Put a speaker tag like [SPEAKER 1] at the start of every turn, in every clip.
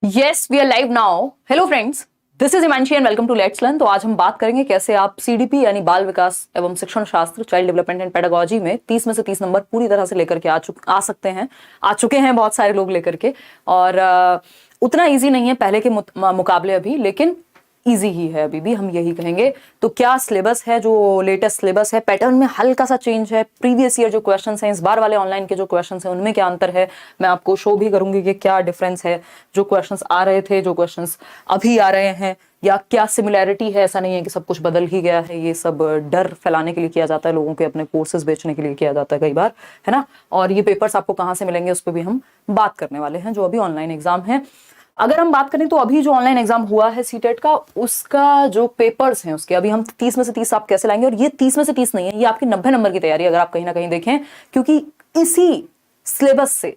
[SPEAKER 1] Yes we are live now. Hello friends, this is Himanshi and welcome to let's learn. तो आज हम बात करेंगे कैसे आप सीडीपी यानी बाल विकास एवं शिक्षण शास्त्र चाइल्ड डेवलपमेंट एंड पेडागोजी में 30 में से 30 नंबर पूरी तरह से लेकर के आ सकते हैं, आ चुके हैं बहुत सारे लोग लेकर के। और उतना इजी नहीं है पहले के मुकाबले अभी, लेकिन इजी ही है अभी भी, हम यही कहेंगे। तो क्या सिलेबस है, जो लेटेस्ट सिलेबस है, पैटर्न में हल्का सा चेंज है, प्रीवियस ईयर जो क्वेश्चंस हैं, इस बार वाले ऑनलाइन के जो क्वेश्चंस हैं उनमें क्या अंतर है, मैं आपको शो भी करूंगी कि क्या डिफरेंस है, जो क्वेश्चंस आ रहे थे, जो क्वेश्चंस अभी आ रहे हैं, या क्या सिमिलैरिटी है। ऐसा नहीं है कि सब कुछ बदल ही गया है, ये सब डर फैलाने के लिए किया जाता है, लोगों के अपने कोर्सेज बेचने के लिए किया जाता है कई बार, है ना। और ये पेपर्स आपको कहाँ से मिलेंगे उस पर भी हम बात करने वाले हैं, जो अभी ऑनलाइन एग्जाम है। अगर हम बात करें तो अभी जो ऑनलाइन एग्जाम हुआ है सीटेट का, उसका जो पेपर्स हैं उसके अभी हम 30 में से 30 आप कैसे लाएंगे। और ये 30 में से 30 नहीं है, ये आपकी 90 नंबर की तैयारी अगर आप कहीं ना कहीं देखें, क्योंकि इसी सिलेबस से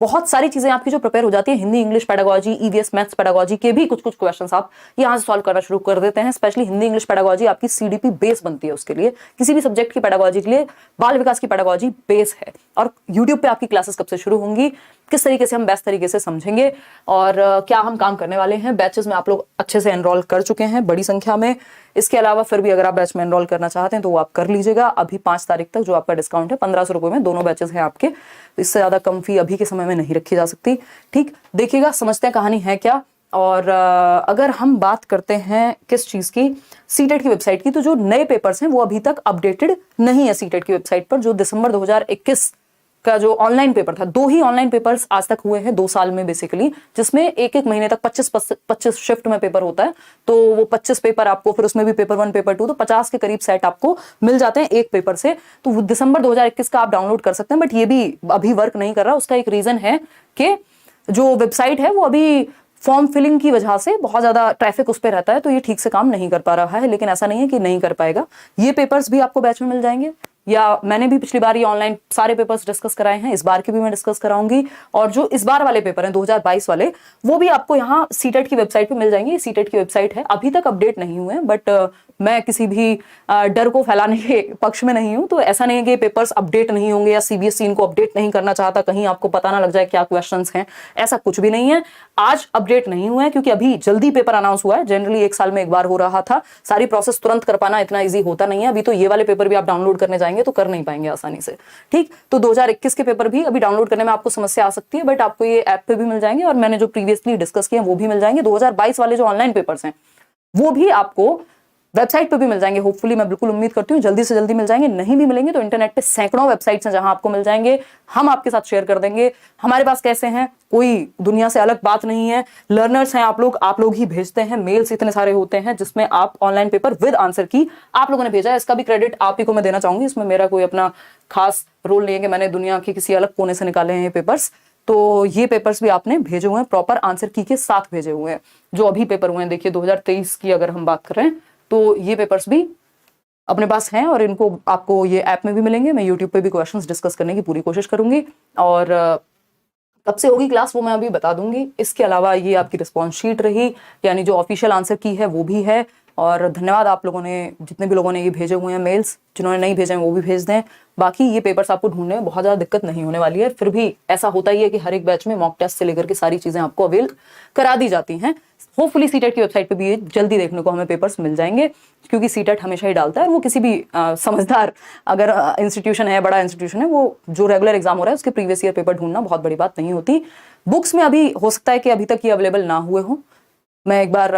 [SPEAKER 1] बहुत सारी चीजें आपकी जो प्रिपेयर हो जाती है। Hindi, English, pedagogy, EVS, maths, pedagogy के भी कुछ कुछ क्वेश्चंस आप यहां से सॉल्व करना शुरू कर देते हैं। स्पेशली हिंदी, इंग्लिश, पेडागोजी आपकी सीडीपी बेस बनती है उसके लिए। किसी भी सब्जेक्ट की पेडागोजी के लिए बाल विकास की पेडागोजी बेस है। और यूट्यूब पे आपकी क्लासेस कब से शुरू होंगी, किस तरीके से हम बेस्ट तरीके से समझेंगे, और क्या हम काम करने वाले हैं। बैचेस में आप लोग अच्छे से एनरोल कर चुके हैं बड़ी संख्या में। इसके अलावा फिर भी अगर आप बैच में एनरोल करना चाहते हैं तो वो आप कर लीजिएगा। अभी 5 तारीख तक जो आपका डिस्काउंट है 1500 रुपए में दोनों बैचेस हैं आपके। इससे ज्यादा कम फी अभी के समय में नहीं रखी जा सकती। ठीक, देखिएगा, समझते हैं कहानी है क्या। और अगर हम बात करते हैं किस चीज की, सीटेट की वेबसाइट की, तो जो नए पेपर्स हैं वो अभी तक अपडेटेड नहीं है सीटेट की वेबसाइट पर। जो दिसंबर 2021 का जो ऑनलाइन पेपर था, 2 ही ऑनलाइन पेपर्स आज तक हुए हैं 2 साल में बेसिकली, जिसमें एक एक महीने तक 25 शिफ्ट में पेपर होता है। तो वो 25 पेपर आपको, फिर उसमें भी पेपर 1 पेपर 2, तो 50 के करीब सेट आपको मिल जाते हैं एक पेपर से। तो दिसंबर 2021 का आप डाउनलोड कर सकते हैं, बट ये भी अभी वर्क नहीं कर रहा। उसका एक रीजन है कि जो वेबसाइट है वो अभी फॉर्म फिलिंग की वजह से बहुत ज्यादा ट्रैफिक उस पर रहता है, तो ये ठीक से काम नहीं कर पा रहा है। लेकिन ऐसा नहीं है कि नहीं कर पाएगा। ये पेपर्स भी आपको बैच में मिल जाएंगे, या मैंने भी पिछली बार ये ऑनलाइन सारे पेपर्स डिस्कस कराए हैं, इस बार के भी मैं डिस्कस कराऊंगी। और जो इस बार वाले पेपर हैं 2022 वाले, वो भी आपको यहाँ सीटेट की वेबसाइट पे मिल जाएंगे। सीटेट की वेबसाइट है, अभी तक अपडेट नहीं हुए हैं, बट मैं किसी भी डर को फैलाने के पक्ष में नहीं हूं। तो ऐसा नहीं है कि पेपर्स अपडेट नहीं होंगे या सीबीएसई इनको अपडेट नहीं करना चाहता, कहीं आपको पता ना लग जाए क्या क्वेश्चंस हैं, ऐसा कुछ भी नहीं है। आज अपडेट नहीं हुआ है क्योंकि अभी जल्दी पेपर अनाउंस हुआ है। जनरली 1 साल में एक बार हो रहा था। सारी प्रोसेस तुरंत कर पाना इतना ईजी होता नहीं है। अभी तो ये वाले पेपर भी आप डाउनलोड करने जाएंगे तो कर नहीं पाएंगे आसानी से। ठीक, तो 2021 के पेपर भी अभी डाउनलोड करने में आपको समस्या आ सकती है, बट आपको ये ऐप पे भी मिल जाएंगे, और मैंने जो प्रीवियसली डिस्कस किए वो भी मिल जाएंगे। 2022 वाले जो ऑनलाइन पेपर्स हैं वो भी आपको वेबसाइट पे भी मिल जाएंगे। होपफुली, मैं बिल्कुल उम्मीद करती हूँ जल्दी से जल्दी मिल जाएंगे। नहीं भी मिलेंगे तो इंटरनेट पे सैकड़ों वेबसाइट्स हैं जहां आपको मिल जाएंगे। हम आपके साथ शेयर कर देंगे। हमारे पास कैसे हैं, कोई दुनिया से अलग बात नहीं है। लर्नर्स हैं आप लोग ही भेजते हैं। मेल्स इतने सारे होते हैं जिसमें आप ऑनलाइन पेपर विद आंसर की आप लोगों ने भेजा है। इसका भी क्रेडिट आप ही को मैं देना चाहूंगी। इसमें मेरा कोई अपना खास रोल नहीं है कि मैंने दुनिया के किसी अलग कोने से निकाले हैं ये पेपर्स। तो ये पेपर्स भी आपने भेजे हुए हैं, प्रॉपर आंसर की के साथ भेजे हुए हैं। जो अभी पेपर हुए हैं, देखिए 2023 की अगर हम बात करें तो ये पेपर्स भी अपने पास हैं, और इनको आपको ये ऐप में भी मिलेंगे। मैं यूट्यूब पे भी क्वेश्चंस डिस्कस करने की पूरी कोशिश करूंगी, और कब से होगी क्लास वो मैं अभी बता दूंगी। इसके अलावा ये आपकी रिस्पॉन्स शीट रही, यानी जो ऑफिशियल आंसर की है वो भी है। और धन्यवाद आप लोगों ने, जितने भी लोगों ने ये भेजे हुए हैं मेल्स, जिन्होंने नहीं भेजे हैं वो भी भेज दें। बाकी ये पेपर्स आपको ढूंढने में बहुत ज़्यादा दिक्कत नहीं होने वाली है। फिर भी ऐसा होता ही है कि हर एक बैच में मॉक टेस्ट से लेकर के सारी चीज़ें आपको अवेल करा दी जाती हैं। होपफुली सीटेट की वेबसाइट पे भी ये जल्दी देखने को हमें पेपर्स मिल जाएंगे, क्योंकि सीटेट हमेशा ही डालता है। और वो किसी भी समझदार अगर इंस्टीट्यूशन है, बड़ा इंस्टीट्यूशन है, वो जो रेगुलर एग्जाम हो रहा है उसके प्रीवियस ईयर पेपर ढूंढना बहुत बड़ी बात नहीं होती। बुक्स में अभी हो सकता है कि अभी तक ये अवेलेबल ना हुए हों। मैं एक बार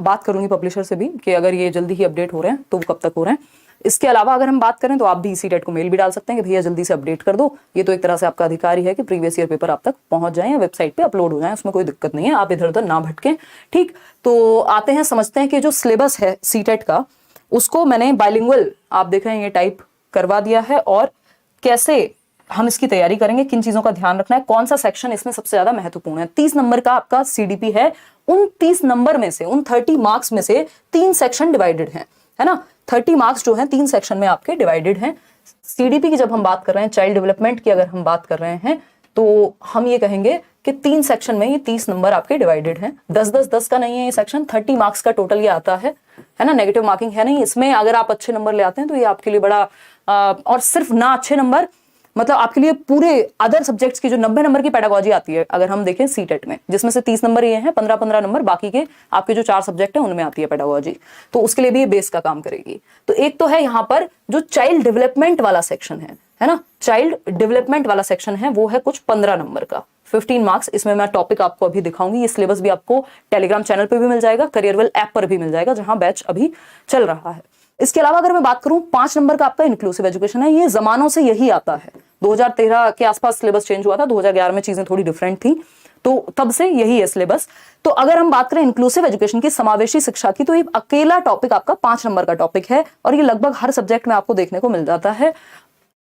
[SPEAKER 1] बात करूंगी पब्लिशर से भी कि अगर ये जल्दी ही अपडेट हो रहे हैं तो वो कब तक हो रहे हैं। इसके अलावा अगर हम बात करें तो आप भी सीटेट को मेल भी डाल सकते हैं कि भैया जल्दी से अपडेट कर दो। ये तो एक तरह से आपका अधिकार ही है कि प्रीवियस ईयर पेपर आप तक पहुंच जाए या वेबसाइट पे अपलोड हो जाए, उसमें कोई दिक्कत नहीं है। आप इधर उधर ना भटकें। ठीक, तो आते हैं, समझते हैं कि जो सिलेबस है सीटेट का, उसको मैंने बाइलिंगुअल, आप देख रहे हैं ये टाइप करवा दिया है। और कैसे हम इसकी तैयारी करेंगे, किन चीजों का ध्यान रखना है, कौन सा सेक्शन इसमें सबसे ज्यादा महत्वपूर्ण है। 30 नंबर का आपका सीडीपी है। उन 30 नंबर में से, उन 30 मार्क्स में से 3 सेक्शन डिवाइडेड हैं, है ना। 30 मार्क्स जो हैं 3 सेक्शन में आपके डिवाइडेड हैं। सीडीपी की जब हम बात कर रहे हैं, चाइल्ड डेवलपमेंट की अगर हम बात कर रहे हैं, तो हम ये कहेंगे कि 3 सेक्शन में ये 30 नंबर आपके डिवाइडेड हैं। 10-10-10 का नहीं है ये सेक्शन, 30 मार्क्स का टोटल ये आता है ना। नेगेटिव मार्किंग है नहीं इसमें। अगर आप अच्छे नंबर ले आते हैं तो ये आपके लिए बड़ा और सिर्फ ना अच्छे नंबर, मतलब आपके लिए पूरे अदर सब्जेक्ट्स की जो 90 नंबर की पेडागोजी आती है, अगर हम देखें सीटेट में, जिसमें से 30 नंबर ये हैं, 15-15 नंबर बाकी के आपके जो 4 सब्जेक्ट हैं उनमें आती है पेडागोजी, तो उसके लिए भी ये बेस का काम करेगी। तो एक तो है यहाँ पर जो चाइल्ड डेवलपमेंट वाला सेक्शन है ना, चाइल्ड डेवलपमेंट वाला सेक्शन है, वो है कुछ 15 नंबर का, 15 मार्क्स। इसमें मैं टॉपिक आपको अभी दिखाऊंगी, ये सिलेबस भी आपको टेलीग्राम चैनल पे भी मिल जाएगा, करियरवेल ऐप पर भी मिल जाएगा, जहां बैच अभी चल रहा है। इसके अलावा अगर मैं बात करूं 5 नंबर का आपका इंक्लूसिव एजुकेशन है, ये जमानों से यही आता है, 2013 के आसपास सिलेबस चेंज हुआ था, 2011 में चीजें थोड़ी डिफरेंट थी, तो तब से यही है सिलेबस। तो अगर हम बात करें इंक्लूसिव एजुकेशन की, समावेशी शिक्षा की, तो ये अकेला टॉपिक आपका 5 नंबर का टॉपिक है, और ये लगभग हर सब्जेक्ट में आपको देखने को मिल जाता है।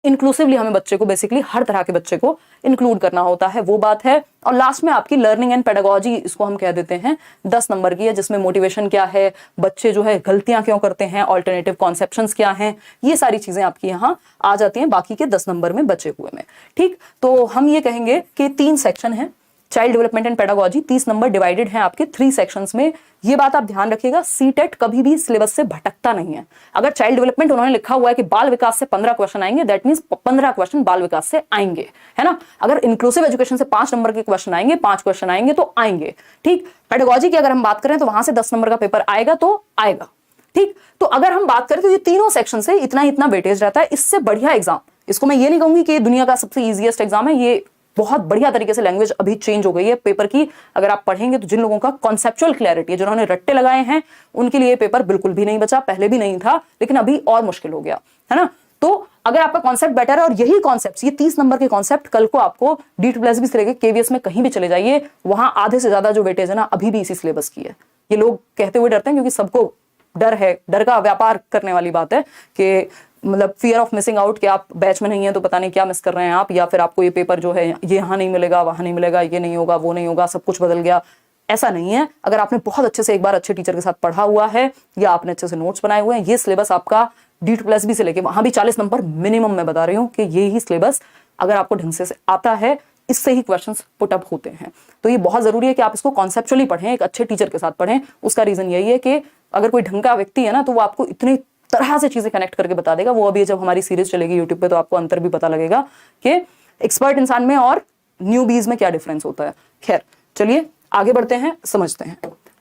[SPEAKER 1] इंक्लूसिवली हमें बच्चे को बेसिकली हर तरह के बच्चे को इंक्लूड करना होता है, वो बात है। और लास्ट में आपकी लर्निंग एंड पेडागोजी, इसको हम कह देते हैं, 10 नंबर की है, जिसमें मोटिवेशन क्या है, बच्चे जो है गलतियां क्यों करते हैं, ऑल्टरनेटिव कॉन्सेप्शंस क्या हैं, ये सारी चीजें आपकी यहाँ आ जाती हैं बाकी के 10 नंबर में बचे हुए में। ठीक, तो हम ये कहेंगे कि 3 सेक्शन है child development and pedagogy, 30 number divided हैं आपके 3 सेक्शंस में। ये बात आप ध्यान रखिएगा, सीटेट कभी भी सिलेबस से भटकता नहीं है। अगर चाइल्ड डेवलपमेंट उन्होंने लिखा हुआ है कि बाल विकास से 15 क्वेश्चन आएंगे, दैट मींस 15 क्वेश्चन बाल विकास से आएंगे, है ना। अगर इंक्लूसिव एजुकेशन से 5 नंबर के क्वेश्चन आएंगे, 5 क्वेश्चन आएंगे तो आएंगे। ठीक, पेडागोजी की अगर हम बात करें तो वहां से 10 नंबर का पेपर आएगा तो आएगा। ठीक, तो अगर हम बात करें तो ये तीनों सेक्शन से इतना वेटेज रहता है। इससे बढ़िया एग्जाम, इसको मैं ये नहीं कहूंगी कि दुनिया का सबसे इजीएस्ट एग्जाम है, ये बहुत बढ़िया तरीके से लैंग्वेज अभी चेंज हो गई है पेपर की। अगर आप पढ़ेंगे तो जिन लोगों का कॉन्सेप्चुअल क्लैरिटी है, जिन्होंने रट्टे लगाए हैं, उनके लिए पेपर बिल्कुल भी नहीं बचा, पहले भी नहीं था, लेकिन अभी और मुश्किल हो गया, है ना। तो अगर आपका कॉन्सेप्ट बेटर है, और यही कॉन्सेप्ट, ये 30 नंबर के कॉन्सेप्ट कल को आपको D2+ भी से लेकर KVS में कहीं भी चले जाइए, वहां आधे से ज्यादा जो वेटेज है ना, अभी भी इसी सिलेबस की है। ये लोग कहते हुए डरते हैं, क्योंकि सबको डर है, डर का व्यापार करने वाली बात है कि मतलब फियर ऑफ मिसिंग आउट, कि आप बैच में नहीं है तो पता नहीं क्या मिस कर रहे हैं आप, या फिर आपको ये पेपर जो है ये यहाँ नहीं मिलेगा, वहां नहीं मिलेगा, ये नहीं होगा, वो नहीं होगा, सब कुछ बदल गया। ऐसा नहीं है। अगर आपने बहुत अच्छे से एक बार अच्छे टीचर के साथ पढ़ा हुआ है, या आपने अच्छे से नोट्स बनाए हुए हैं, ये सिलेबस आपका D2+ भी से लेके वहां भी 40 नंबर मिनिमम मैं बता रही हूँ कि ये ही सिलेबस अगर आपको ढंग से आता है, इससे ही क्वेश्चंस पुट अप होते हैं। तो ये बहुत जरूरी है कि आप इसको कॉन्सेप्चुअली पढ़ें, एक अच्छे टीचर के साथ पढ़ें। उसका रीजन यही है कि अगर कोई ढंग का व्यक्ति है ना, तो वो आपको इतनी तरह से चीजें कनेक्ट करके बता देगा। वो अभी जब हमारी सीरीज चलेगी यूट्यूब पे, तो आपको अंतर भी पता लगेगा कि एक्सपर्ट इंसान में और न्यूबीज में क्या डिफरेंस होता है। खैर, चलिए आगे बढ़ते हैं, समझते हैं।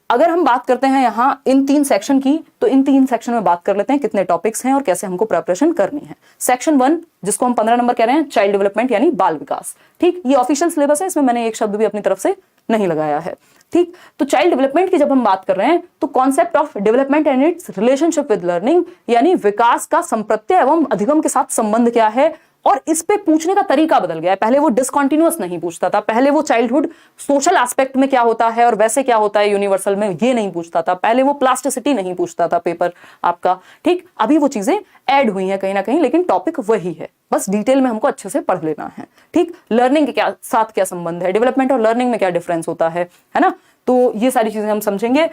[SPEAKER 1] अगर हम बात करते हैं यहाँ इन 3 सेक्शन की, तो इन 3 सेक्शन में बात कर लेते हैं कितने टॉपिक्स हैं और कैसे हमको प्रिपरेशन करनी है। सेक्शन 1, जिसको हम 15 नंबर कह रहे हैं, चाइल्ड डेवलपमेंट यानी बाल विकास। ठीक, ये ऑफिशियल सिलेबस है, इसमें मैंने एक शब्द भी अपनी तरफ से नहीं लगाया है। ठीक, तो चाइल्ड डेवलपमेंट की जब हम बात कर रहे हैं, तो concept of development and it's relationship with learning, यानी विकास का संप्रत्यय एवं अधिगम के साथ संबंध क्या है, और इस पे पूछने का तरीका बदल गया है। पहले वो डिसकंटिन्यूअस नहीं पूछता था, पहले वो चाइल्डहुड सोशल एस्पेक्ट में क्या होता है और वैसे क्या होता है यूनिवर्सल में, ये नहीं पूछता था। पहले वो प्लास्टिसिटी नहीं पूछता था पेपर आपका। ठीक, अभी वो चीजें ऐड हुई हैं कहीं ना कहीं, लेकिन टॉपिक वही है, बस डिटेल में हमको अच्छे से पढ़ लेना है। ठीक, लर्निंग के साथ क्या संबंध है, डेवलपमेंट और लर्निंग में क्या डिफरेंस होता है ना, तो ये सारी चीजें हम समझेंगे।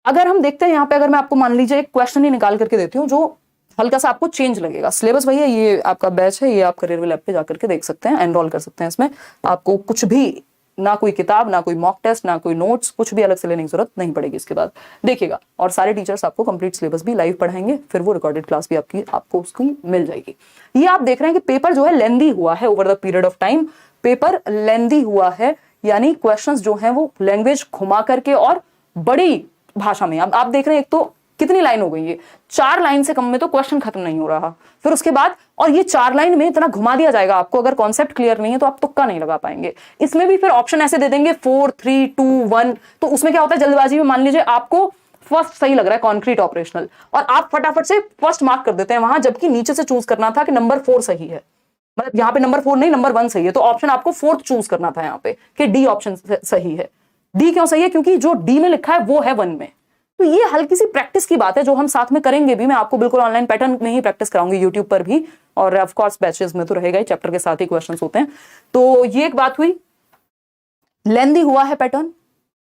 [SPEAKER 1] अगर हम देखते हैं यहाँ पे, अगर मैं आपको मान लीजिए एक क्वेश्चन ही निकाल करके देती हूँ जो हल्का सा आपको चेंज लगेगा। सिलेबस वही है, ये आपका बैच है, ये आप करियरवेल ऐप पे जाकर के देख सकते हैं, एनरोल कर सकते हैं इसमें। आपको कुछ भी, ना कोई किताब, ना कोई मॉक टेस्ट, ना कोई नोट्स, कुछ भी अलग से लेने की जरूरत नहीं पड़ेगी इसके बाद, देखिएगा। और सारे टीचर्स आपको कंप्लीट सिलेबस भी लाइव पढ़ाएंगे, फिर वो रिकॉर्डेड क्लास भी आपको उसकी मिल जाएगी। ये आप देख रहे हैं कि पेपर जो है लेंदी हुआ है over the period of time, paper lengthy हुआ है, यानी क्वेश्चंस जो हैं वो लैंग्वेज घुमा करके और बड़ी भाषा में। अब आप देख रहे हैं, एक तो कितनी लाइन हो गई है, 4 लाइन से कम में तो क्वेश्चन खत्म नहीं हो रहा। फिर उसके बाद, और ये 4 लाइन में इतना घुमा दिया जाएगा आपको, अगर कॉन्सेप्ट क्लियर नहीं है तो आप तुक्का नहीं लगा पाएंगे। इसमें भी फिर ऑप्शन ऐसे दे देंगे 4, 3, 2, 1। तो उसमें क्या होता है, जल्दबाजी में मान लीजिए आपको फर्स्ट सही लग रहा है, कॉन्क्रीट ऑपरेशनल, और आप फटाफट से फर्स्ट मार्क कर देते हैं वहां, जबकि नीचे से चूज करना था कि नंबर 4 सही है। मतलब यहाँ पे नंबर 4 नहीं, नंबर 1 सही है, तो ऑप्शन आपको 4th चूज करना था यहाँ पे कि डी ऑप्शन सही है। डी क्यों सही है, क्योंकि जो डी में लिखा है वो है 1 में। तो ये हल्की सी प्रैक्टिस की बात है जो हम साथ में करेंगे भी। मैं आपको बिल्कुल ऑनलाइन पैटर्न में ही प्रैक्टिस कराऊंगी, यूट्यूब पर भी, और ऑफ कोर्स बैचेस में तो रहेगा ही, चैप्टर के साथ ही क्वेश्चंस होते हैं। तो ये एक बात हुई, लेंदी हुआ है पैटर्न,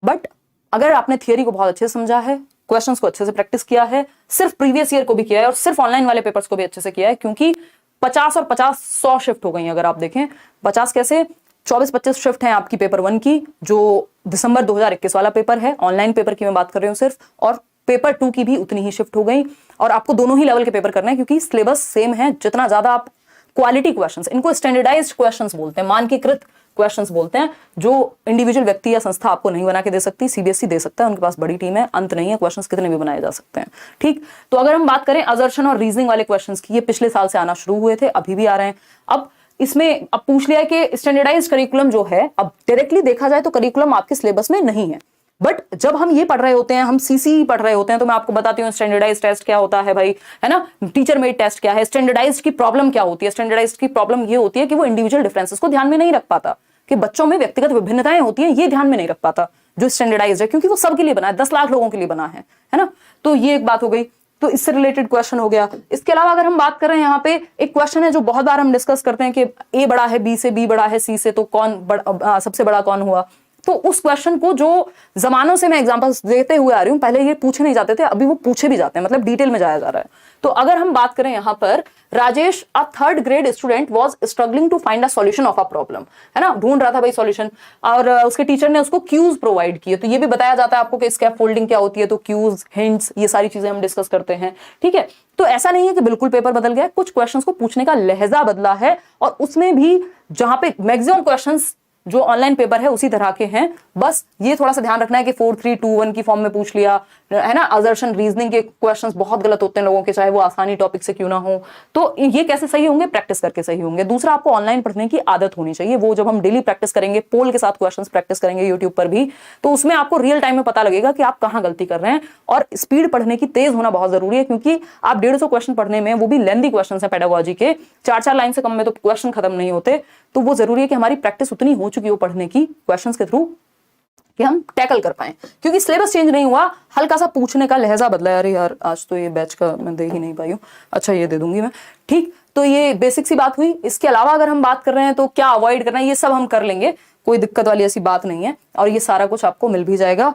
[SPEAKER 1] बट अगर आपने थियरी को बहुत अच्छे से समझा है, क्वेश्चंस को अच्छे से प्रैक्टिस किया है, सिर्फ प्रीवियस ईयर को भी किया है और सिर्फ ऑनलाइन वाले पेपर्स को भी अच्छे से किया है, क्योंकि 50 और 50 100 शिफ्ट हो गई हैं। अगर आप देखें 50 कैसे, 24-25 शिफ्ट हैं आपकी पेपर 1 की, जो दिसंबर 2021 वाला पेपर है, ऑनलाइन पेपर की मैं बात कर रही हूँ सिर्फ, और पेपर 2 की भी उतनी ही शिफ्ट हो गई। और आपको दोनों ही लेवल के पेपर करने हैं, क्योंकि सिलेबस सेम है। जितना ज्यादा आप क्वालिटी क्वेश्चंस, इनको स्टैंडर्डाइज्ड क्वेश्चंस बोलते हैं, मानकीकृत क्वेश्चंस बोलते हैं, जो इंडिविजुअल व्यक्ति या संस्था आपको नहीं बना के दे सकती, सीबीएसई दे सकता है, उनके पास बड़ी टीम है, अंत नहीं है, क्वेश्चंस कितने भी बनाए जा सकते हैं। ठीक, तो अगर हम बात करें असर्शन और रीजनिंग वाले क्वेश्चंस की, ये पिछले साल से आना शुरू हुए थे, अभी भी आ रहे हैं। अब इसमें अब पूछ लिया कि स्टैंडर्डाइज्ड करिकुलम जो है, अब डायरेक्टली देखा जाए तो करिकुलम आपके सिलेबस में नहीं है, बट जब हम ये पढ़ रहे होते हैं, हम सीसी पढ़ रहे होते हैं, तो मैं आपको बताती हूँ स्टैंडर्डाइज्ड टेस्ट क्या होता है भाई, है ना, टीचर मेड टेस्ट क्या है, स्टैंडर्डाइज्ड की प्रॉब्लम क्या होती है। स्टैंडर्डाइज्ड की प्रॉब्लम ये होती है कि वो इंडिविजुअल डिफरेंसेस को ध्यान में नहीं रख पाता, कि बच्चों में व्यक्तिगत विभिन्नताएं होती हैं, ये ध्यान में नहीं रख पाता जो स्टैंडर्डाइज्ड है, क्योंकि वो सबके लिए बना है, 10 लाख लोगों के लिए बना है ना। तो ये एक बात हो गई, तो इससे रिलेटेड क्वेश्चन हो गया। इसके अलावा अगर हम बात कर रहे हैं, यहाँ पे एक क्वेश्चन है जो बहुत बार हम डिस्कस करते हैं कि ए बड़ा है बी से, बी बड़ा है सी से, तो कौन सबसे बड़ा कौन हुआ। तो उस क्वेश्चन को जो जमानों से मैं एग्जांपल्स देते हुए आ रही हूं, पहले ये पूछे नहीं जाते थे, अभी वो पूछे भी जाते हैं, मतलब डिटेल में जाया जा रहा है। तो अगर हम बात करें यहाँ पर, Rajesh a 3rd grade student was struggling to find a solution of a problem, है ना, ढूंढ रहा था भाई सॉल्यूशन, और उसके टीचर ने उसको क्यूज प्रोवाइड किए। तो ये भी बताया जाता है आपको कि स्कैफोल्डिंग क्या होती है, तो क्यूज, हिंट्स, ये सारी चीजें हम डिस्कस करते हैं। ठीक है, तो ऐसा नहीं है कि बिल्कुल पेपर बदल गया, कुछ क्वेश्चंस को पूछने का लहजा बदला है, और उसमें भी जहां पे मैक्सिमम क्वेश्चंस जो ऑनलाइन पेपर है उसी तरह के हैं, बस ये थोड़ा सा ध्यान रखना है कि 4 3 2 1 की फॉर्म में पूछ लिया, है ना। असर्शन रीजनिंग के क्वेश्चंस बहुत गलत होते हैं लोगों के, चाहे वो आसानी टॉपिक से क्यों ना हो। तो ये कैसे सही होंगे, प्रैक्टिस करके सही होंगे। दूसरा, आपको ऑनलाइन पढ़ने की आदत होनी चाहिए, वो जब हम डेली प्रैक्टिस करेंगे, पोल के साथ क्वेश्चंस प्रैक्टिस करेंगे यूट्यूब पर भी, तो उसमें आपको रियल टाइम में पता लगेगा कि आप कहाँ गलती कर रहे हैं। और स्पीड पढ़ने की तेज होना बहुत जरूरी है, क्योंकि आप 150 क्वेश्चन पढ़ने में, वो भी लेंथी क्वेश्चन है पेडागोजी के, 4 लाइन से कम में तो क्वेश्चन खत्म नहीं होते। तो वो जरूरी है कि हमारी प्रैक्टिस उतनी हो चुकी हो पढ़ने की क्वेश्चंस के थ्रू, कि हम टैकल कर पाए, क्योंकि सिलेबस चेंज नहीं हुआ, हल्का सा पूछने का लहजा बदला है। अरे यार, आज तो ये बैच का मैं दे ही नहीं पाई हूँ, अच्छा ये दे दूंगी मैं। ठीक, तो ये बेसिक सी बात हुई। इसके अलावा अगर हम बात कर रहे हैं तो क्या अवॉइड करना है, ये सब हम कर लेंगे, कोई दिक्कत वाली ऐसी बात नहीं है, और ये सारा कुछ आपको मिल भी जाएगा।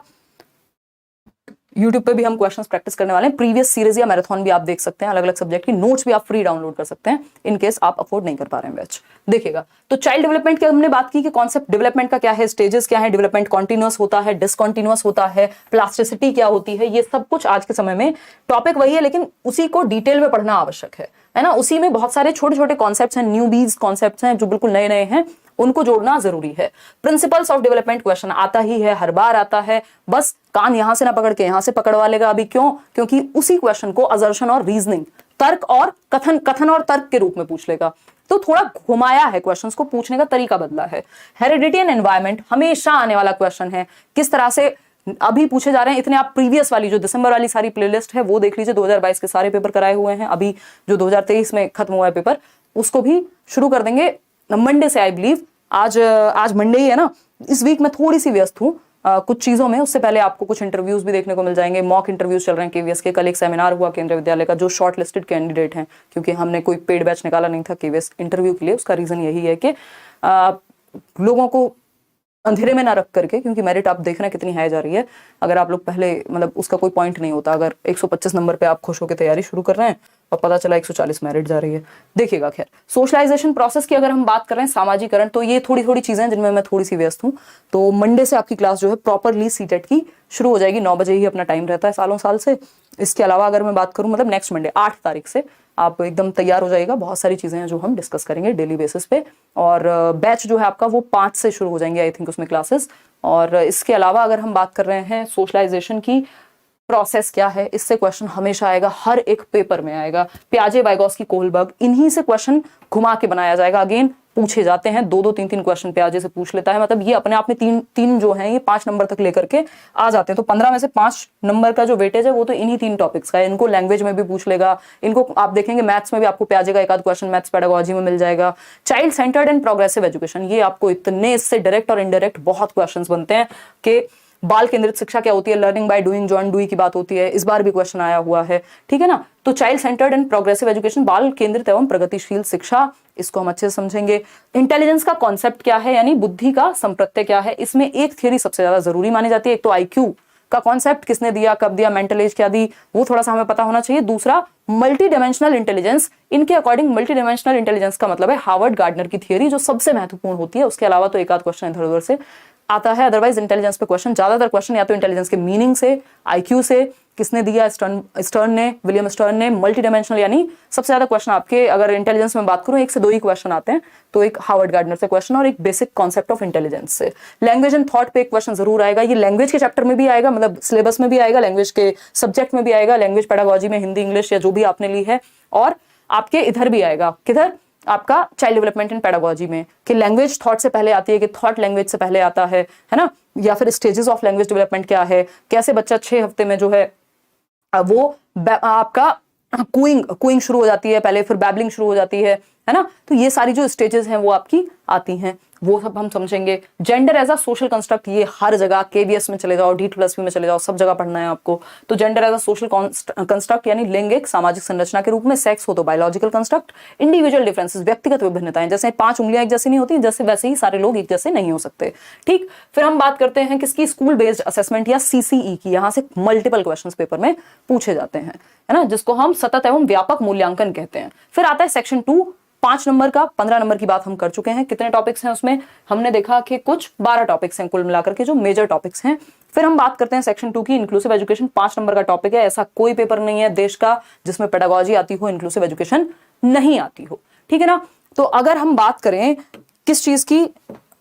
[SPEAKER 1] यूट्यूब पे भी हम क्वेश्चंस प्रैक्टिस करने वाले हैं, प्रीवियस सीरीज या मैराथन भी आप देख सकते हैं, अलग अलग सब्जेक्ट की नोट्स भी आप फ्री डाउनलोड कर सकते हैं, इन केस आप अफोर्ड नहीं कर पा रहे हैं बैच। देखिएगा, तो चाइल्ड डेवलपमेंट की हमने बात की कि कॉन्सेप्ट डेवलपमेंट का क्या है, स्टेजेस क्या है, डेवलपमेंट कॉन्टिन्यूअस होता है, डिसकॉन्टिन्यूअस होता है, प्लास्टिसिटी क्या होती है, ये सब कुछ आज के समय में टॉपिक वही है, लेकिन उसी को डिटेल में पढ़ना आवश्यक है ना। उसी में बहुत सारे छोटे छोटे कॉन्सेप्ट्स हैं, न्यूबीज कॉन्सेप्ट्स हैं जो बिल्कुल नए नए हैं, उनको जोड़ना जरूरी है। प्रिंसिपल्स ऑफ डेवलपमेंट क्वेश्चन आता ही है, हर बार आता है, बस कान यहां से ना पकड़ के यहां से पकड़वा लेगा अभी। क्यों? क्योंकि उसी क्वेश्चन को असर्शन और रीजनिंग, तर्क और कथन और तर्क के रूप में पूछ लेगा, तो थोड़ा घुमाया है क्वेश्चंस को, पूछने का तरीका बदला है। हेरिडिटी एंड एनवायरमेंट हमेशा आने वाला क्वेश्चन है, किस तरह से अभी पूछे जा रहे हैं। इतने आप प्रीवियस वाली जो दिसंबर वाली सारी प्लेलिस्ट है वो देख लीजिए, 2022 के सारे पेपर कराए हुए हैं, अभी जो 2023 में खत्म हुआ है पेपर उसको भी शुरू कर देंगे मंडे से, आई बिलीव। आज मंडे ही है ना, इस वीक में थोड़ी सी व्यस्त हूँ कुछ चीजों में। उससे पहले आपको कुछ इंटरव्यूज भी देखने को मिल जाएंगे, मॉक इंटरव्यूज चल रहे हैं केवीएस के। कल एक सेमिनार हुआ केंद्रीय विद्यालय का, जो शॉर्ट लिस्टेड कैंडिडेट हैं, क्योंकि हमने कोई पेड बैच निकाला नहीं था केवीएस इंटरव्यू के लिए। उसका रीजन यही है कि लोगों को अंधेरे में ना रख करके, क्योंकि मेरिट आप देख रहे हैं कितनी हाई जा रही है। अगर आप लोग पहले, मतलब उसका कोई पॉइंट नहीं होता, अगर 125 नंबर पे आप खुश होकर तैयारी शुरू कर रहे हैं और पता चला 140 मेरिट जा रही है, देखिएगा। खैर, सोशलाइजेशन प्रोसेस की अगर हम बात कर रहे हैं, सामाजिकरण, तो ये थोड़ी थोड़ी चीजें हैं जिनमें मैं थोड़ी सी व्यस्त हूँ। तो मंडे से आपकी क्लास जो है प्रॉपरली सीटेट की शुरू हो जाएगी, 9 बजे ही अपना टाइम रहता है सालों साल से। इसके अलावा अगर मैं बात करूं, मतलब नेक्स्ट मंडे 8 तारीख से आप एकदम तैयार हो जाएगा। बहुत सारी चीजें हैं जो हम डिस्कस करेंगे डेली बेसिस पे, और बैच जो है आपका वो 5 से शुरू हो जाएंगे आई थिंक उसमें क्लासेस। और इसके अलावा अगर हम बात कर रहे हैं सोशलाइजेशन की प्रोसेस क्या है, इससे क्वेश्चन हमेशा आएगा, हर एक पेपर में आएगा। प्याजे, वाइगॉस्की, कोहलबर्ग, इन्हीं से क्वेश्चन घुमा के बनाया जाएगा। अगेन पूछे जाते हैं, 2-2 3-3 क्वेश्चन प्याजे से पूछ लेता है, मतलब ये अपने आप में 3 जो हैं ये 5 नंबर तक लेकर के आ जाते हैं। तो 15 में से 5 नंबर का जो वेटेज है वो तो इन्हीं 3 टॉपिक्स का है। इनको लैंग्वेज में भी पूछ लेगा, इनको आप देखेंगे मैथ्स में भी आपको प्याजे का एक आध क्वेश्चन मैथ्स पेडागोजी में मिल जाएगा। Child centred and progressive education, ये आपको इतने, इससे डायरेक्ट और इनडायरेक्ट बहुत क्वेश्चन बनते हैं कि बाल केंद्रित शिक्षा क्या होती है, लर्निंग बाय डूइंग, जॉन डूई की बात होती है, इस बार भी क्वेश्चन आया हुआ है, ठीक है ना। तो child centred and progressive education, बाल केंद्रित एवं प्रगतिशील शिक्षा, इसको हम अच्छे से समझेंगे। इंटेलिजेंस का कॉन्सेप्ट क्या है, यानी बुद्धि का संप्रत्यय क्या है, इसमें एक थियरी सबसे ज्यादा जरूरी मानी जाती है। एक तो आईक्यू का कॉन्सेप्ट, किसने दिया, कब दिया, मेंटल एज क्या दी, वो थोड़ा सा हमें पता होना चाहिए। दूसरा, मल्टी डायमेंशनल इंटेलिजेंस, इनके अकॉर्डिंग मल्टी डायमेंशनल इंटेलिजेंस का मतलब है हार्वर्ड गार्डनर की थियरी, जो सबसे महत्वपूर्ण होती है। उसके अलावा तो एक आध क्वेश्चन इधर उधर से आता है। अदरवाइज इंटेलिजेंस पे क्वेश्चन, ज्यादातर क्वेश्चन या तो इंटेलिजेंस के मीनिंग से, आईक्यू से, किसने दिया, स्टर्न ने, विलियम स्टर्न ने, मल्टी डायमेंशनल, यानी सबसे ज्यादा क्वेश्चन आपके अगर इंटेलिजेंस में बात करूं 1 से 2 ही क्वेश्चन आते हैं, तो एक हार्वर्ड गार्डनर से क्वेश्चन और एक बेसिक कॉन्सेप्ट ऑफ इंटेलिजेंस से। लैंग्वेज एंड थॉट पे एक क्वेश्चन जरूर आएगा, ये लैंग्वेज के चैप्टर में भी आएगा, मतलब सिलेबस में भी आएगा, लैंग्वेज के सब्जेक्ट में भी आएगा, लैंग्वेज पेडागोजी में हिंदी, इंग्लिश या जो भी आपने ली है, और आपके इधर भी आएगा, किधर, आपका चाइल्ड डेवलपमेंट एंड पेडागोजी में, कि लैंग्वेज थॉट से पहले आती है कि थॉट लैंग्वेज से पहले आता है ना, या फिर स्टेजेस ऑफ लैंग्वेज डेवलपमेंट क्या है, कैसे बच्चा 6 हफ्ते में जो है वो आपका कुइंग शुरू हो जाती है पहले, फिर बैबलिंग शुरू हो जाती है ना, तो ये सारी जो स्टेजेस हैं वो आपकी आती हैं, वो सब हम समझेंगे। Gender as a social construct, ये हर जगह केवीएस में चले जाओ, D+P में चले जाओ, सब जगह पढ़ना है आपको। तो gender as a social construct यानी लिंग एक सामाजिक संरचना के रूप में, सेक्स हो तो बायोलॉजिकल कंस्ट्रक्ट, इंडिविजुअल डिफरेंसेस व्यक्तिगत विभिन्नताएं, जैसे 5 उंगलियां एक जैसी नहीं होती, जैसे वैसे ही सारे लोग एक जैसे नहीं हो सकते। ठीक, फिर हम बात करते हैं किसकी, स्कूल बेस्ड असेसमेंट या CCE की, यहां से मल्टीपल क्वेश्चंस पेपर में पूछे जाते हैं, है ना, जिसको हम सतत एवं व्यापक मूल्यांकन कहते हैं। फिर आता है सेक्शन 2, 5 नंबर का, 15 नंबर की बात हम कर चुके हैं। कितने टॉपिक्स हैं उसमें, हमने देखा कि कुछ 12 टॉपिक्स हैं कुल मिलाकर के जो मेजर टॉपिक्स हैं। फिर हम बात करते हैं सेक्शन 2 की, इंक्लूसिव एजुकेशन, 5 नंबर का टॉपिक है। ऐसा कोई पेपर नहीं है देश का जिसमें पेडागोजी आती हो, इंक्लूसिव एजुकेशन नहीं आती हो, ठीक है ना। तो अगर हम बात करें किस चीज की,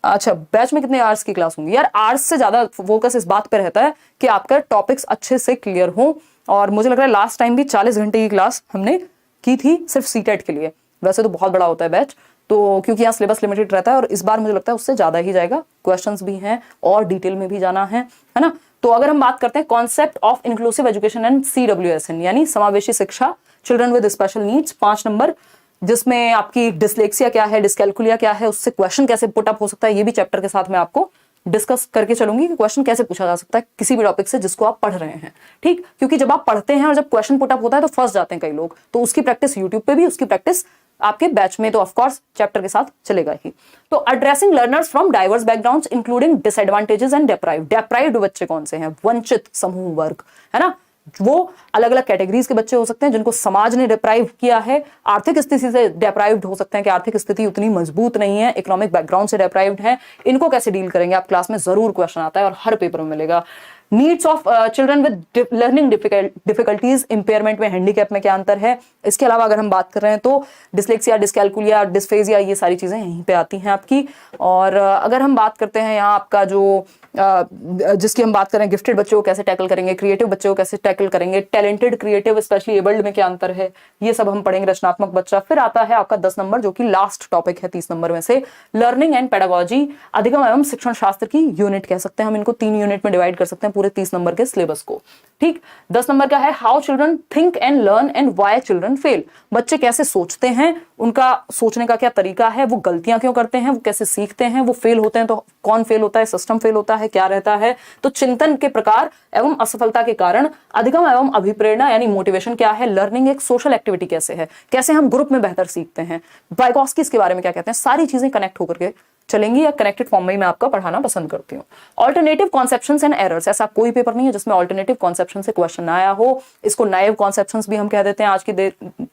[SPEAKER 1] अच्छा बैच में कितने आवर्स की क्लास होंगी, यार आवर्स से ज्यादा फोकस इस बात पे रहता है कि आपका टॉपिक्स अच्छे से क्लियर हो, और मुझे लग रहा है लास्ट टाइम भी 40 घंटे की क्लास हमने की थी सिर्फ सीटेट के लिए, वैसे तो बहुत बड़ा होता है बैच, तो क्योंकि यहाँ सिलेबस लिमिटेड रहता है, और इस बार मुझे लगता है उससे ज्यादा ही जाएगा, क्वेश्चंस भी हैं और डिटेल में भी जाना है ना। तो अगर हम बात करते हैं concept of inclusive education and CWSN यानी समावेशी शिक्षा, children with special needs, 5 number, जिसमें आपकी डिसलेक्सिया क्या है, डिस्कैल्कुलिया क्या है, उससे क्वेश्चन कैसे पुट अप हो सकता है, ये भी चैप्टर के साथ मैं आपको डिस्कस करके चलूंगी कि क्वेश्चन कैसे पूछा जा सकता है किसी भी टॉपिक से जिसको आप पढ़ रहे हैं। ठीक, क्योंकि जब आप पढ़ते हैं और जब क्वेश्चन पुट अप होता है तो फंस जाते हैं कई लोग, तो उसकी प्रैक्टिस यूट्यूब पे भी, उसकी प्रैक्टिस आपके बैच में तो ऑफ कोर्स चैप्टर के साथ चलेगा ही। तो addressing learners from diverse backgrounds including disadvantages and deprived बच्चे कौन से हैं, वंचित समूह वर्ग, है ना, वो अलग अलग कैटेगरीज के बच्चे हो सकते हैं जिनको समाज ने डिप्राइव किया है, आर्थिक स्थिति से डिप्राइव्ड हो सकते हैं कि आर्थिक स्थिति उतनी मजबूत नहीं है, इकोनॉमिक बैकग्राउंड से डिप्राइव्ड है, इनको कैसे डील करेंगे आप क्लास में जरूर क्वेश्चन आता है और हर पेपर में मिलेगा। Needs of children with learning difficulties, impairment में, हैंडीकैप में क्या अंतर है। इसके अलावा अगर हम बात कर रहे हैं तो डिसलेक्सिया, डिस्कैल्कुलिया, डिस्फेजिया, ये सारी चीजें यहीं पे आती हैं आपकी। और अगर हम बात करते हैं यहाँ आपका जो जिसकी हम बात करें, गिफ्टेड बच्चों को कैसे टैकल करेंगे, क्रिएटिव बच्चों को कैसे टैकल करेंगे, टैलेंटेड, क्रिएटिव, स्पेशली एबल्ड में क्या अंतर है, ये सब हम पढ़ेंगे, रचनात्मक बच्चा। फिर आता है आपका 10 नंबर जो कि लास्ट टॉपिक है 30 नंबर में से, लर्निंग एंड पेडागोजी, अधिगम एवं शिक्षण शास्त्र की यूनिट कह सकते हैं हम इनको, 3 यूनिट में डिवाइड कर सकते हैं पूरे 30 नंबर के सिलेबस को। ठीक, 10 नंबर का है how children think and learn and why children fail, बच्चे कैसे सोचते हैं, उनका सोचने का क्या तरीका है, वो गलतियां क्यों करते हैं, वो कैसे सीखते हैं, वो फेल होते हैं तो कौन फेल होता है, सिस्टम फेल होता है, क्या रहता है। तो चिंतन के प्रकार एवं असफलता के कारण, अधिगम एवं अभिप्रेरणा यानी मोटिवेशन क्या है, लर्निंग एक सोशल एक्टिविटी कैसे है, कैसे हम ग्रुप में बेहतर सीखते हैं, वाइगोत्स्की इसके बारे में क्या कहते हैं, सारी चीजें कनेक्ट होकर के चलेंगी या कनेक्टेड फॉर्म में ही मैं आपका पढ़ाना पसंद करती हूँ। ऑल्टरनेटिव कॉन्सेप्शंस एंड एरर्स, ऐसा कोई पेपर नहीं है जिसमें ऑल्टरनेटिव कॉन्सेप्शन से क्वेश्चन आया हो, इसको नाइव कॉन्सेप्शंस भी हम कह देते हैं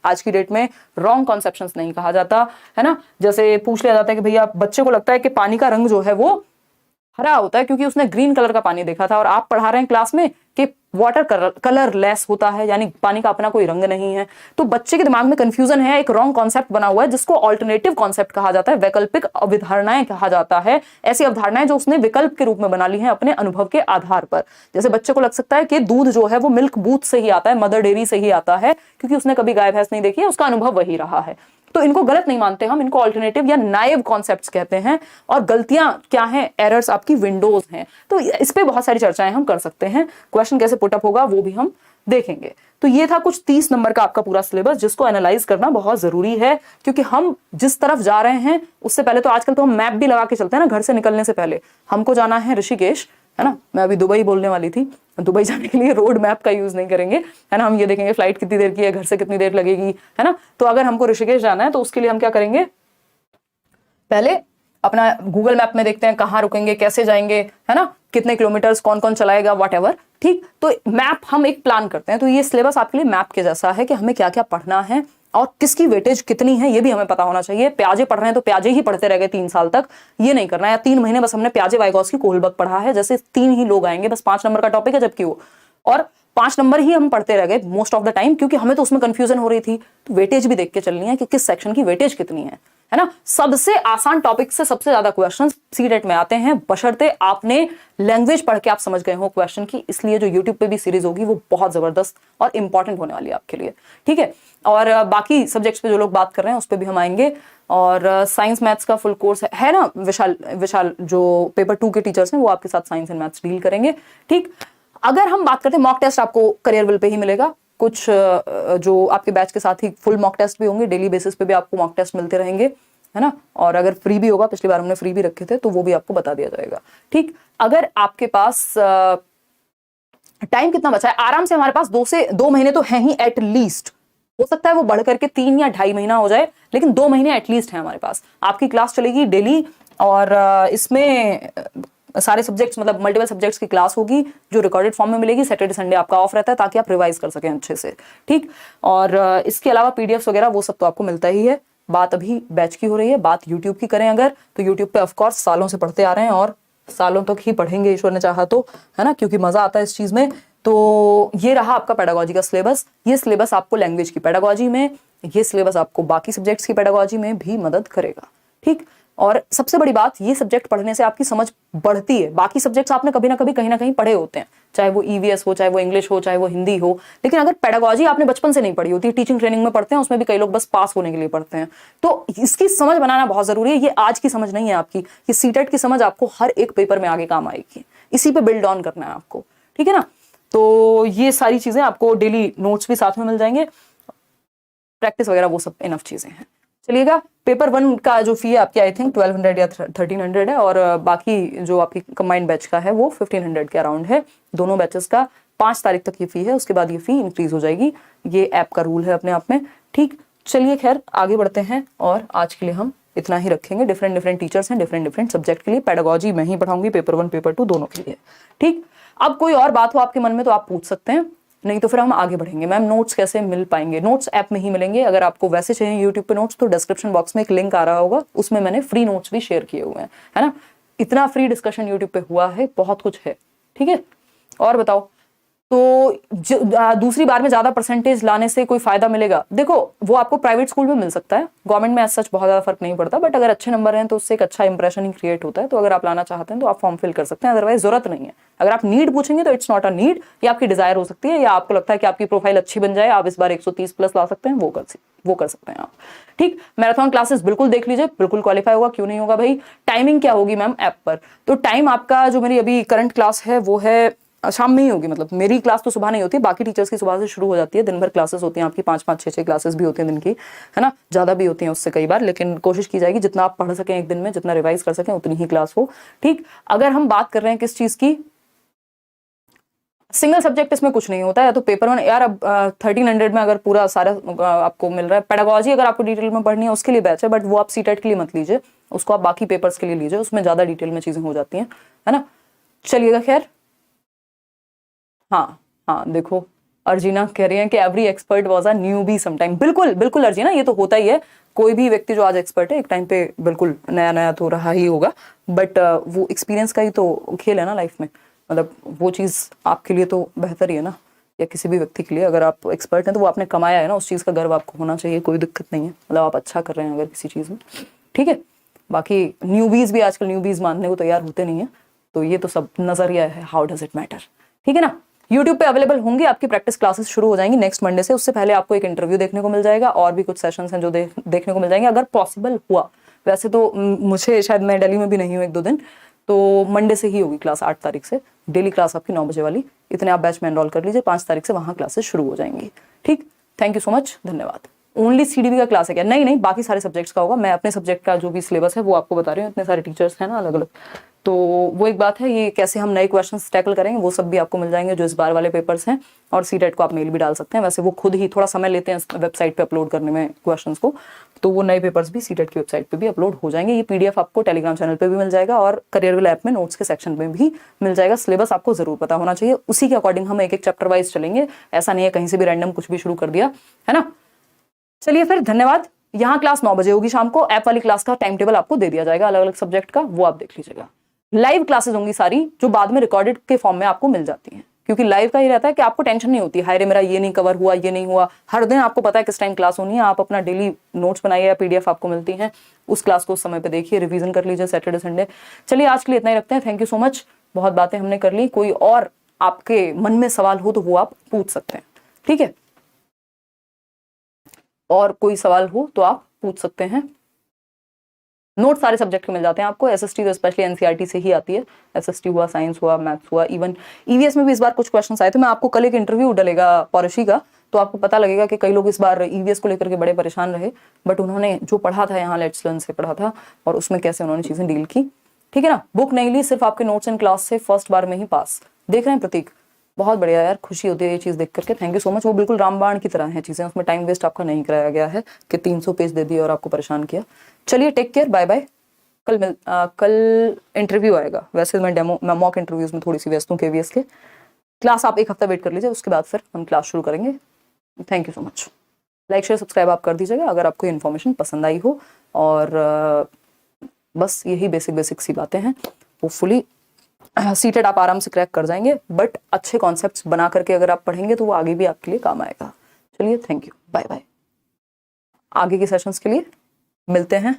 [SPEAKER 1] आज की डेट में, रॉन्ग कॉन्सेप्शंस नहीं कहा जाता, है ना। जैसे पूछ लिया जाता है कि भैया बच्चे को लगता है कि पानी का रंग जो है वो हरा होता है क्योंकि उसने ग्रीन कलर का पानी देखा था, और आप पढ़ा रहे हैं क्लास में कि वाटर कलर लेस होता है, यानी पानी का अपना कोई रंग नहीं है। तो बच्चे के दिमाग में कंफ्यूजन है, एक रॉन्ग कॉन्सेप्ट बना हुआ है जिसको ऑल्टरनेटिव कॉन्सेप्ट कहा जाता है, वैकल्पिक अवधारणाएं कहा जाता है, ऐसी अवधारणाएं जो उसने विकल्प के रूप में बना ली हैं अपने अनुभव के आधार पर। जैसे बच्चे को लग सकता है कि दूध जो है वो मिल्क बूथ से ही आता है, मदर डेयरी से ही आता है, क्योंकि उसने कभी गाय भैंस नहीं देखी है, उसका अनुभव वही रहा है। तो इनको गलत नहीं मानते हम, इनको ऑल्टरनेटिव या नाइव कॉन्सेप्ट्स कहते हैं। और गलतियां क्या हैं, एरर्स आपकी विंडोज हैं। तो इस पे बहुत सारी चर्चाएं हम कर सकते हैं, क्वेश्चन कैसे पुटअप होगा वो भी हम देखेंगे। तो ये था कुछ 30 नंबर का आपका पूरा सिलेबस, जिसको एनालाइज करना बहुत जरूरी है, क्योंकि हम जिस तरफ जा रहे हैं उससे पहले तो आजकल तो हम मैप भी लगा के चलते हैं ना, घर से निकलने से पहले हमको जाना है ऋषिकेश, है ना। मैं अभी दुबई बोलने वाली थी, दुबई जाने के लिए रोड मैप का यूज नहीं करेंगे, है ना। हम ये देखेंगे फ्लाइट कितनी देर की है, घर से कितनी देर लगेगी, है ना। तो अगर हमको ऋषिकेश जाना है तो उसके लिए हम क्या करेंगे, पहले अपना गूगल मैप में देखते हैं कहाँ रुकेंगे, कैसे जाएंगे, है ना, कितने किलोमीटर्स, कौन कौन चलाएगा, व्हाटएवर। ठीक, तो मैप हम एक प्लान करते हैं। तो ये सिलेबस आपके लिए मैप के जैसा है कि हमें क्या क्या पढ़ना है, और किसकी वेटेज कितनी है ये भी हमें पता होना चाहिए। प्याजे पढ़ रहे हैं तो प्याजे ही पढ़ते रह गए 3 साल तक, ये नहीं करना है। या 3 महीने बस हमने प्याजे वाइगॉस्की कोहलबर्ग पढ़ा है, जैसे 3 ही लोग आएंगे, बस 5 नंबर का टॉपिक है जबकि वो, और 5 नंबर ही हम पढ़ते रह गए मोस्ट ऑफ द टाइम, क्योंकि हमें तो उसमें कंफ्यूजन हो रही थी। तो वेटेज भी देख के चलनी है कि किस सेक्शन की वेटेज कितनी है ना। सबसे आसान टॉपिक से सबसे ज्यादा क्वेश्चन सीटेट में आते हैं, बशर्ते आपने लैंग्वेज पढ़ के आप समझ गए हो क्वेश्चन की। इसलिए जो यूट्यूब पे भी सीरीज होगी वो बहुत जबरदस्त और इंपॉर्टेंट होने वाली है आपके लिए, ठीक है। और बाकी सब्जेक्ट्स पे जो लोग बात कर रहे हैं उस पर भी हम आएंगे। और साइंस मैथ्स का फुल कोर्स है ना, विशाल जो पेपर 2 के टीचर्स हैं वो आपके साथ साइंस एंड मैथ्स डील करेंगे, ठीक। अगर हम बात करते हैं मॉक टेस्ट, आपको करियरविल पे ही मिलेगा। कुछ जो आपके बैच के साथ ही फुल मॉक टेस्ट भी होंगे, डेली बेसिस पे भी आपको मॉक टेस्ट मिलते रहेंगे, है ना। और अगर फ्री भी होगा, पिछली बार हमने फ्री भी रखे थे, तो वो भी आपको बता दिया जाएगा, ठीक। अगर आपके पास टाइम कितना बचा है, आराम से हमारे पास 2 महीने तो हैं ही एटलीस्ट। हो सकता है वो बढ़ करके 3 या 2.5 महीना हो जाए, लेकिन 2 महीने एटलीस्ट है हमारे पास। आपकी क्लास चलेगी डेली, और इसमें सारे सब्जेक्ट्स, मतलब मल्टीपल सब्जेक्ट्स की क्लास होगी जो रिकॉर्डेड फॉर्म में मिलेगी। सैटरडे संडे आपका ऑफ रहता है ताकि आप रिवाइज कर सकें अच्छे से, ठीक। और इसके अलावा पीडीएफ वगैरह वो सब तो आपको मिलता ही है। बात अभी बैच की हो रही है, बात यूट्यूब की करें अगर, तो यूट्यूब पे ऑफकोर्स सालों से पढ़ते आ रहे हैं और सालों तक ही पढ़ेंगे ईश्वर ने चाहा तो, है ना, क्योंकि मजा आता है इस चीज में। तो ये रहा आपका पेडागोजी का सिलेबस। ये सिलेबस आपको लैंग्वेज की पेडागोजी में, ये सिलेबस आपको बाकी सब्जेक्ट्स की पेडागोजी में भी मदद करेगा, ठीक। और सबसे बड़ी बात, ये सब्जेक्ट पढ़ने से आपकी समझ बढ़ती है। बाकी सब्जेक्ट्स आपने कभी ना कभी कहीं ना कहीं पढ़े होते हैं, चाहे वो ईवीएस हो, चाहे वो इंग्लिश हो, चाहे वो हिंदी हो, लेकिन अगर पेडागोजी आपने बचपन से नहीं पढ़ी होती, टीचिंग ट्रेनिंग में पढ़ते हैं, उसमें भी कई लोग बस पास होने के लिए पढ़ते हैं, तो इसकी समझ बनाना बहुत जरूरी है। ये आज की समझ नहीं है आपकी, ये सीटेट की समझ आपको हर एक पेपर में आगे काम आएगी। इसी पे बिल्ड ऑन करना है आपको, ठीक है ना। तो ये सारी चीजें आपको, डेली नोट्स भी साथ में मिल जाएंगे, प्रैक्टिस वगैरह वो सब इनफ चीजें हैं। चलिएगा, पेपर 1 का जो फी है आपकी आई थिंक 1200 या 1300 है, और बाकी जो आपकी कंबाइंड बैच का है वो 1500 के अराउंड है। दोनों बैचेस का 5 तारीख तक ये फी है, उसके बाद ये फी इंक्रीज हो जाएगी। ये ऐप का रूल है अपने आप में, ठीक। चलिए खैर आगे बढ़ते हैं, और आज के लिए हम इतना ही रखेंगे। डिफरेंट टीचर्स हैं डिफरेंट सब्जेक्ट के लिए। पेडागोजी मैं ही पढ़ाऊंगी, पेपर 1 पेपर 2 दोनों के लिए, ठीक। अब कोई और बात हो आपके मन में तो आप पूछ सकते हैं, नहीं तो फिर हम आगे बढ़ेंगे। मैम नोट्स कैसे मिल पाएंगे? नोट्स ऐप में ही मिलेंगे। अगर आपको वैसे चाहिए यूट्यूब पे नोट्स, तो डिस्क्रिप्शन बॉक्स में एक लिंक आ रहा होगा, उसमें मैंने फ्री नोट्स भी शेयर किए हुए हैं, है ना। इतना फ्री डिस्कशन यूट्यूब पे हुआ है, बहुत कुछ है, ठीक है। और बताओ, तो दूसरी बार में ज्यादा परसेंटेज लाने से कोई फायदा मिलेगा? देखो, वो आपको प्राइवेट स्कूल में मिल सकता है, गवर्नमेंट में सच बहुत ज्यादा फर्क नहीं पड़ता, बट अगर अच्छे नंबर हैं तो उससे एक अच्छा इंप्रेशन ही क्रिएट होता है। तो अगर आप लाना चाहते हैं तो आप फॉर्म फिल कर सकते हैं, अदरवाइज जरूरत नहीं है। अगर आप नीड पूछेंगे तो इट्स नॉट अ नीड, ये आपकी डिजायर हो सकती है, या आपको लगता है कि आपकी प्रोफाइल अच्छी बन जाए, आप इस बार 130 प्लस ला सकते हैं, वो कर सकते हैं आप, ठीक। मैराथन क्लासेस बिल्कुल देख लीजिए, बिल्कुल क्वालिफाई होगा, क्यों नहीं होगा भाई। टाइमिंग क्या होगी मैम ऐप पर? तो टाइम आपका, जो मेरी अभी करंट क्लास है वो है शाम में ही होगी, मतलब मेरी क्लास तो सुबह नहीं होती, बाकी टीचर्स की सुबह से शुरू हो जाती है। दिन भर क्लासेस होती हैं आपकी, 5-5, 6-6 क्लासेस भी होती हैं दिन की, है ना। ज्यादा भी होती हैं उससे कई बार, लेकिन कोशिश की जाएगी जितना आप पढ़ सकें एक दिन में, जितना रिवाइज कर सकें उतनी ही क्लास हो, ठीक। अगर हम बात कर रहे हैं किस चीज की, सिंगल सब्जेक्ट इसमें कुछ नहीं होता है। तो पेपर 1 यार, अब 1300 में अगर पूरा सारा आपको मिल रहा है। पेडागोजी अगर आपको डिटेल में पढ़नी है उसके लिए बैच है, बट वो आप सीटेट के लिए मत लीजिए, उसको आप बाकी पेपर्स के लिए लीजिए, उसमें ज्यादा डिटेल में चीजें हो जाती हैं, है ना। चलिएगा खैर, हाँ देखो, अर्जिना कह रही है कि every expert was a newbie sometime. बिल्कुल अर्जिना, ये तो होता ही है। कोई भी व्यक्ति जो आज एक्सपर्ट है, एक टाइम पे बिल्कुल नया तो रहा ही होगा, बट वो एक्सपीरियंस का ही तो खेल है ना लाइफ में। मतलब वो चीज़ आपके लिए तो बेहतर ही है ना, या किसी भी व्यक्ति के लिए। अगर आप एक्सपर्ट हैं तो वो आपने कमाया है ना, उस चीज़ का गर्व आपको होना चाहिए, कोई दिक्कत नहीं है। मतलब आप अच्छा कर रहे हैं अगर किसी चीज़ में, ठीक है। बाकी न्यूबीज़ भी आजकल न्यूबीज़ मानने को तैयार होते नहीं है, तो ये तो सब नजरिया है, हाउ डज इट मैटर, ठीक है ना। यूट्यूब पे अवेलेबल होंगी, आपकी प्रैक्टिस क्लासेस शुरू हो जाएंगी नेक्स्ट मंडे से। उससे पहले आपको एक इंटरव्यू देखने को मिल जाएगा, और भी कुछ सेशंस हैं जो देखने को मिल जाएंगे अगर पॉसिबल हुआ। वैसे तो मुझे शायद, मैं दिल्ली में भी नहीं हूँ 1-2 दिन, तो मंडे से ही होगी क्लास, 8 तारीख से डेली क्लास आपकी 9 बजे वाली। इतने आप बैच में एनरोल कर लीजिए, 5 तारीख से वहाँ क्लासेस शुरू हो जाएंगी, ठीक। थैंक यू सो मच, धन्यवाद। ओनली सीडीबी का क्लास है क्या? नहीं, बाकी सारे सब्जेक्ट्स का होगा। मैं अपने सब्जेक्ट का जो भी सिलेबस है वो आपको बता रही हूँ, इतने सारे टीचर्स हैं ना अलग अलग, तो वो एक बात है। ये कैसे हम नए क्वेश्चंस टैकल करेंगे वो सब भी आपको मिल जाएंगे, जो इस बार वाले पेपर्स हैं। और सीटेट को आप मेल भी डाल सकते हैं, वैसे वो खुद ही थोड़ा समय लेते हैं वेबसाइट पे अपलोड करने में क्वेश्चंस को, तो वो नए पेपर्स भी सीटेट की वेबसाइट पे भी अपलोड हो जाएंगे। ये पीडीएफ आपको टेलीग्राम चैनल पे भी मिल जाएगा, और करियरविल ऐप में नोट्स के सेक्शन में भी मिल जाएगा। सिलेबस आपको जरूर पता होना चाहिए, उसी के अकॉर्डिंग हम एक चैप्टर वाइज चलेंगे। ऐसा नहीं है कहीं से भी रैंडम कुछ भी शुरू कर दिया, है ना। चलिए फिर, धन्यवाद। यहाँ क्लास 9 बजे होगी शाम को। ऐप वाली क्लास का टाइम टेबल आपको दे दिया जाएगा अलग अलग सब्जेक्ट का, वो आप देख लीजिएगा। लाइव क्लासेस होंगी सारी, जो बाद में रिकॉर्डेड के फॉर्म में आपको मिल जाती हैं, क्योंकि लाइव का ही रहता है कि आपको टेंशन नहीं होती, हाय रे मेरा ये नहीं कवर हुआ, ये नहीं हुआ। हर दिन आपको पता है किस टाइम क्लास होनी है, आप अपना डेली नोट्स बनाइए या पीडीएफ आपको मिलती हैं, उस क्लास को उस समय पे देखिए, रिवीजन कर लीजिए सैटरडे संडे। चलिए आज के लिए इतना ही रखते हैं। थैंक यू सो मच, बहुत बातें हमने कर ली। कोई और आपके मन में सवाल हो तो वो आप पूछ सकते हैं, ठीक है? और कोई सवाल हो तो आप पूछ सकते हैं। नोट सारे सब्जेक्ट के मिल जाते हैं आपको। एसएसटी तो स्पेशली एनसीईआरटी से ही आती है। एसएसटी हुआ, साइंस हुआ, मैथ्स हुआ, इवन ईवीएस में भी इस बार कुछ क्वेश्चंस आए थे। मैं आपको कल एक इंटरव्यू डलेगा पॉलिसी का, तो आपको पता लगेगा कि कई लोग इस बार ईवीएस को लेकर के बड़े परेशान रहे, बट उन्होंने जो पढ़ा था यहाँ लेट्स लर्न से पढ़ा था और उसमें कैसे उन्होंने चीजें डील की, ठीक है ना? बुक नहीं ली, सिर्फ आपके नोट्स एंड क्लास से फर्स्ट बार में ही पास। देख रहे हैं प्रतीक, बहुत बढ़िया यार, खुशी होती है ये चीज़ देख करके। Thank you so much. वो बिल्कुल रामबाण की तरह है चीज़ें, उसमें टाइम वेस्ट आपका नहीं कराया गया है कि 300 पेज दे दिए और आपको परेशान किया। चलिए टेक केयर, बाय बाय। कल इंटरव्यू आएगा। वैसे मैं मॉक इंटरव्यूज में थोड़ी सी व्यस्त हूँ केवीएस के। क्लास आप एक हफ्ता वेट कर लीजिए, उसके बाद फिर हम क्लास शुरू करेंगे। Thank you so much. Like share subscribe आप कर दीजिएगा अगर आपको इन्फॉर्मेशन पसंद आई हो। और बस यही बेसिक सी बातें हैं। होपफुली सीटेड आप आराम से क्रैक कर जाएंगे, बट अच्छे कॉन्सेप्ट्स बना करके अगर आप पढ़ेंगे तो वो आगे भी आपके लिए काम आएगा। चलिए थैंक यू, बाय बाय। आगे के सेशंस के लिए मिलते हैं